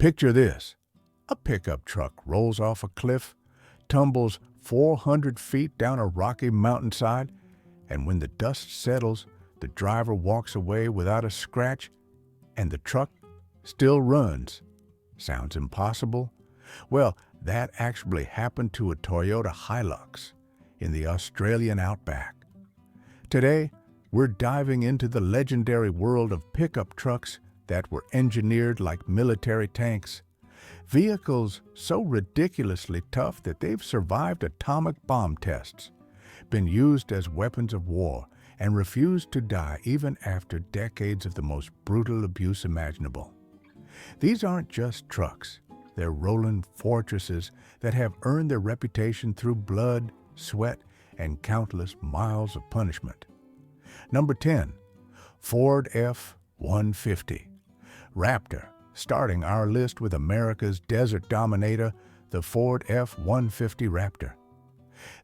Picture this. A pickup truck rolls off a cliff, tumbles 400 feet down a rocky mountainside, and when the dust settles, the driver walks away without a scratch, and the truck still runs. Sounds impossible? Well, that actually happened to a Toyota Hilux in the Australian outback. Today, we're diving into the legendary world of pickup trucks that were engineered like military tanks. Vehicles so ridiculously tough that they've survived atomic bomb tests, been used as weapons of war, and refused to die even after decades of the most brutal abuse imaginable. These aren't just trucks. They're rolling fortresses that have earned their reputation through blood, sweat, and countless miles of punishment. Number 10. Ford F-150. Raptor, starting our list with America's desert dominator, the Ford F-150 Raptor.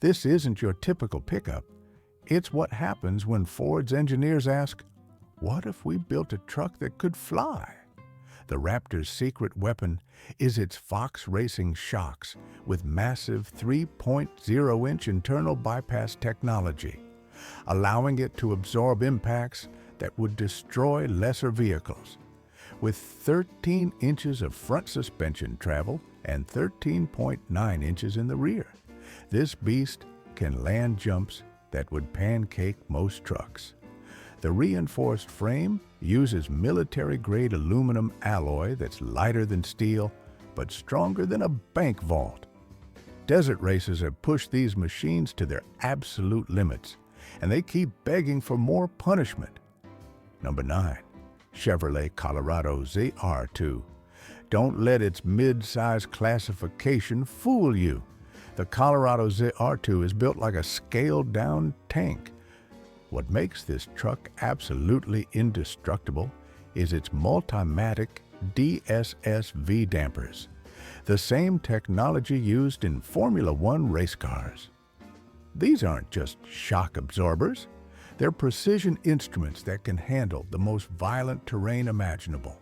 This isn't your typical pickup. It's what happens when Ford's engineers ask, what if we built a truck that could fly? The Raptor's secret weapon is its Fox Racing shocks with massive 3.0-inch internal bypass technology, allowing it to absorb impacts that would destroy lesser vehicles. With 13 inches of front suspension travel and 13.9 inches in the rear, this beast can land jumps that would pancake most trucks. The reinforced frame uses military-grade aluminum alloy that's lighter than steel, but stronger than a bank vault. Desert racers have pushed these machines to their absolute limits, and they keep begging for more punishment. Number 9. Chevrolet Colorado ZR2. Don't let its mid-size classification fool you. The Colorado ZR2 is built like a scaled-down tank. What makes this truck absolutely indestructible is its Multimatic DSSV dampers, the same technology used in Formula One race cars. These aren't just shock absorbers. They're precision instruments that can handle the most violent terrain imaginable.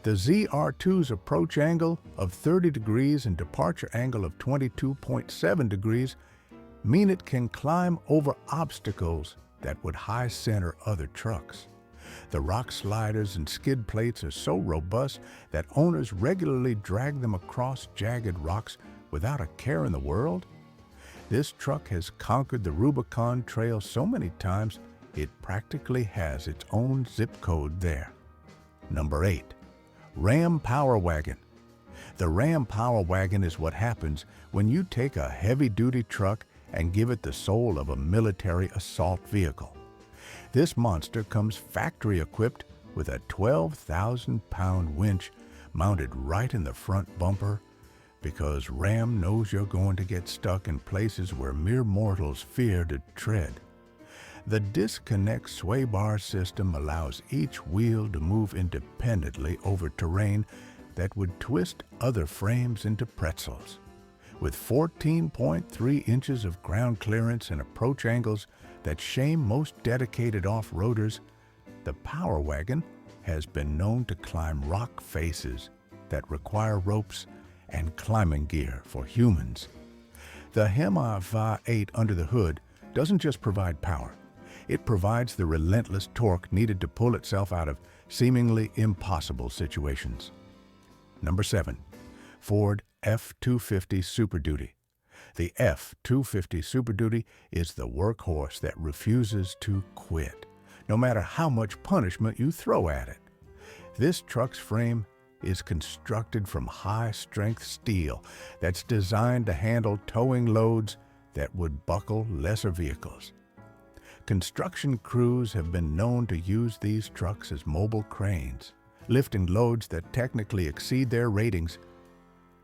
The ZR2's approach angle of 30 degrees and departure angle of 22.7 degrees mean it can climb over obstacles that would high center other trucks. The rock sliders and skid plates are so robust that owners regularly drag them across jagged rocks without a care in the world. This truck has conquered the Rubicon Trail so many times, it practically has its own zip code there. Number 8. Ram Power Wagon. The Ram Power Wagon is what happens when you take a heavy-duty truck and give it the soul of a military assault vehicle. This monster comes factory-equipped with a 12,000-pound winch mounted right in the front bumper, because Ram knows you're going to get stuck in places where mere mortals fear to tread. The disconnect sway bar system allows each wheel to move independently over terrain that would twist other frames into pretzels. With 14.3 inches of ground clearance and approach angles that shame most dedicated off-roaders, the Power Wagon has been known to climb rock faces that require ropes and climbing gear for humans. The Hemi Va-8 under the hood doesn't just provide power. It provides the relentless torque needed to pull itself out of seemingly impossible situations. Number 7. Ford F-250 Super Duty. The F-250 Super Duty is the workhorse that refuses to quit, no matter how much punishment you throw at it. This truck's frame is constructed from high-strength steel that's designed to handle towing loads that would buckle lesser vehicles. Construction crews have been known to use these trucks as mobile cranes, lifting loads that technically exceed their ratings,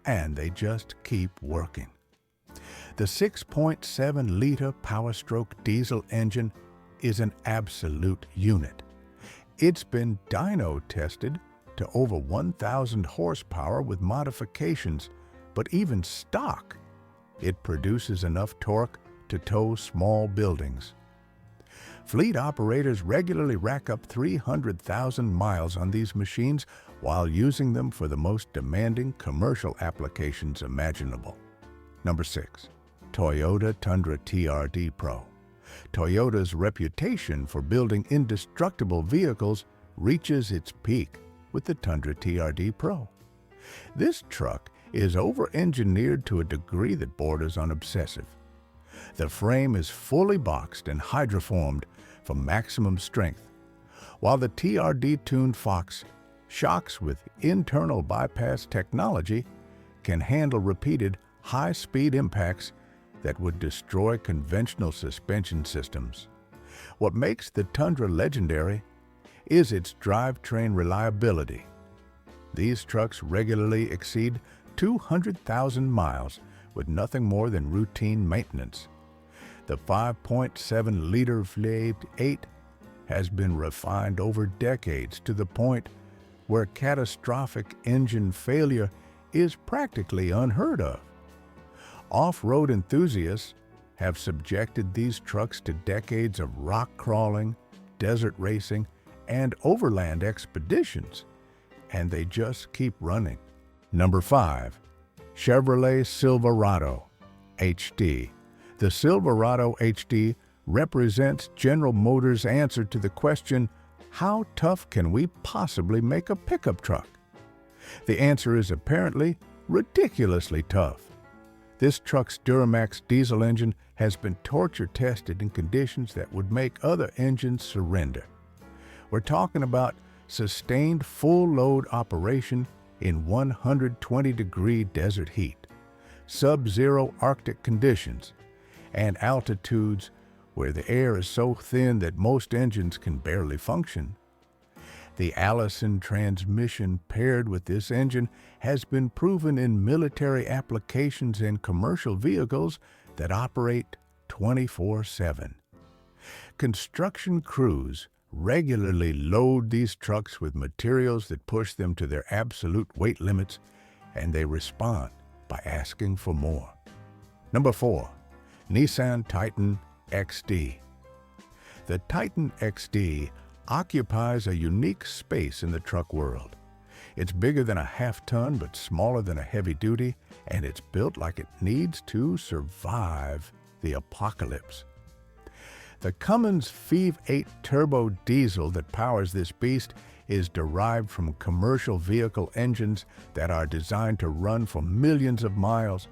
and they just keep working. The 6.7-liter Power-Stroke diesel engine is an absolute unit. It's been dyno-tested to over 1,000 horsepower with modifications, but even stock, it produces enough torque to tow small buildings. Fleet operators regularly rack up 300,000 miles on these machines while using them for the most demanding commercial applications imaginable. Number 6. Toyota Tundra TRD Pro. Toyota's reputation for building indestructible vehicles reaches its peak with the Tundra TRD Pro. This truck is over-engineered to a degree that borders on obsessive. The frame is fully boxed and hydroformed for maximum strength, while the TRD-tuned Fox shocks with internal bypass technology can handle repeated high-speed impacts that would destroy conventional suspension systems. What makes the Tundra legendary is its drivetrain reliability. These trucks regularly exceed 200,000 miles with nothing more than routine maintenance. The 5.7-liter V8 has been refined over decades to the point where catastrophic engine failure is practically unheard of. Off-road enthusiasts have subjected these trucks to decades of rock crawling, desert racing, and overland expeditions, and they just keep running. Number 5. Chevrolet Silverado HD. The Silverado HD represents General Motors' answer to the question, how tough can we possibly make a pickup truck? The answer is apparently ridiculously tough. This truck's Duramax diesel engine has been torture-tested in conditions that would make other engines surrender. We're talking about sustained full-load operation in 120-degree desert heat, sub-zero Arctic conditions, and altitudes where the air is so thin that most engines can barely function. The Allison transmission paired with this engine has been proven in military applications and commercial vehicles that operate 24/7. Construction crews regularly load these trucks with materials that push them to their absolute weight limits, and they respond by asking for more. Number 4. Nissan Titan XD. The Titan XD occupies a unique space in the truck world. It's bigger than a half-ton but smaller than a heavy-duty, and it's built like it needs to survive the apocalypse. The Cummins V8 turbo diesel that powers this beast is derived from commercial vehicle engines that are designed to run for millions of miles.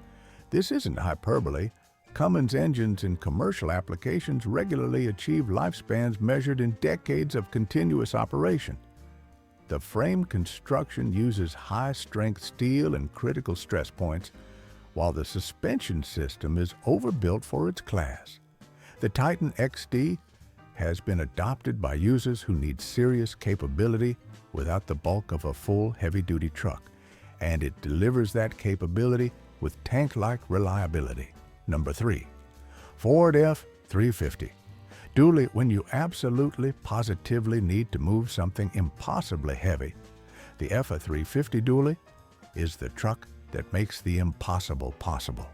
This isn't hyperbole. Cummins engines in commercial applications regularly achieve lifespans measured in decades of continuous operation. The frame construction uses high-strength steel and critical stress points, while the suspension system is overbuilt for its class. The Titan XD has been adopted by users who need serious capability without the bulk of a full heavy-duty truck, and it delivers that capability with tank-like reliability. Number 3. Ford F-350. Dually, when you absolutely, positively need to move something impossibly heavy, the F-350 dually is the truck that makes the impossible possible.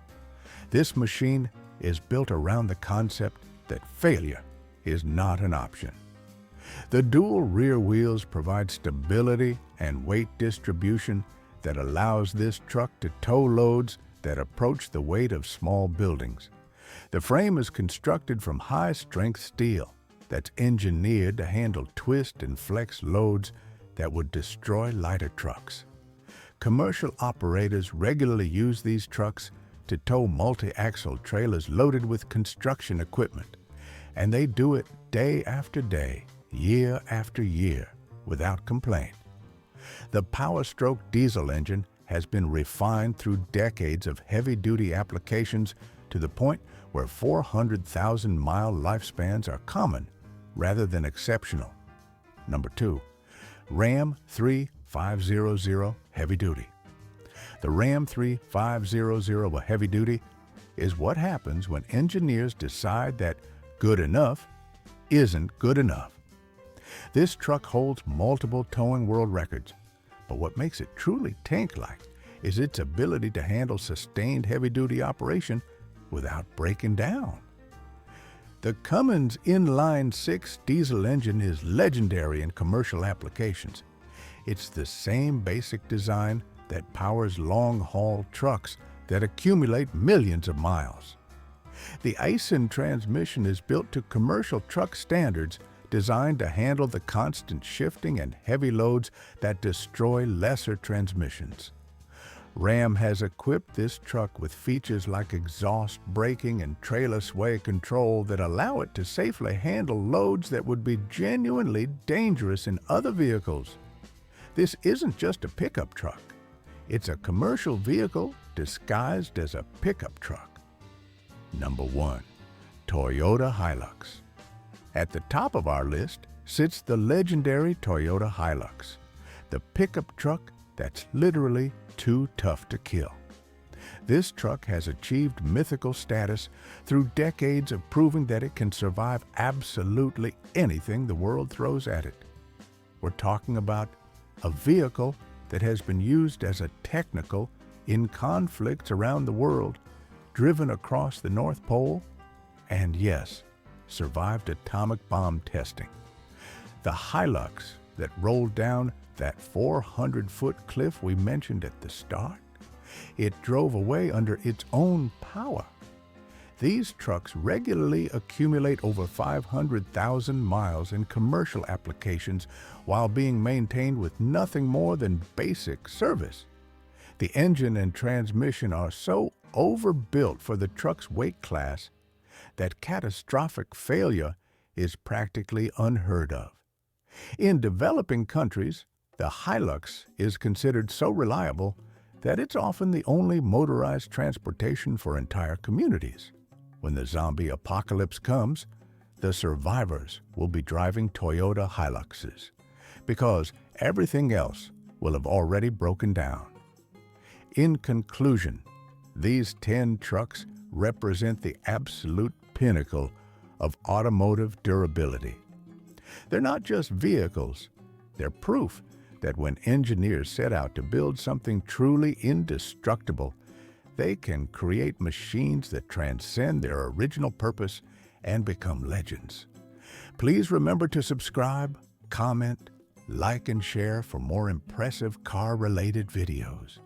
This machine is built around the concept that failure is not an option. The dual rear wheels provide stability and weight distribution that allows this truck to tow loads that approach the weight of small buildings. The frame is constructed from high-strength steel that's engineered to handle twist and flex loads that would destroy lighter trucks. Commercial operators regularly use these trucks to tow multi-axle trailers loaded with construction equipment, and they do it day after day, year after year, without complaint. The Power-stroke diesel engine has been refined through decades of heavy-duty applications to the point where 400,000-mile lifespans are common rather than exceptional. Number 2. Ram 3500 Heavy Duty. The Ram 3500 Heavy Duty is what happens when engineers decide that good enough isn't good enough. This truck holds multiple towing world records, but what makes it truly tank-like is its ability to handle sustained heavy-duty operation without breaking down. The Cummins inline-six diesel engine is legendary in commercial applications. It's the same basic design that powers long-haul trucks that accumulate millions of miles. The Aisin transmission is built to commercial truck standards, designed to handle the constant shifting and heavy loads that destroy lesser transmissions. Ram has equipped this truck with features like exhaust braking and trailer sway control that allow it to safely handle loads that would be genuinely dangerous in other vehicles. This isn't just a pickup truck. It's a commercial vehicle disguised as a pickup truck. Number 1. Toyota Hilux. At the top of our list sits the legendary Toyota Hilux, the pickup truck that's literally too tough to kill. This truck has achieved mythical status through decades of proving that it can survive absolutely anything the world throws at it. We're talking about a vehicle that has been used as a technical in conflicts around the world, driven across the North Pole, and yes, survived atomic bomb testing. The Hilux that rolled down that 400-foot cliff we mentioned at the start, it drove away under its own power. These trucks regularly accumulate over 500,000 miles in commercial applications while being maintained with nothing more than basic service. The engine and transmission are so overbuilt for the truck's weight class that catastrophic failure is practically unheard of. In developing countries, the Hilux is considered so reliable that it's often the only motorized transportation for entire communities. When the zombie apocalypse comes, the survivors will be driving Toyota Hiluxes because everything else will have already broken down. In conclusion, these 10 trucks represent the absolute pinnacle of automotive durability. They're not just vehicles, they're proof that when engineers set out to build something truly indestructible, they can create machines that transcend their original purpose and become legends. Please remember to subscribe, comment, like, and share for more impressive car-related videos.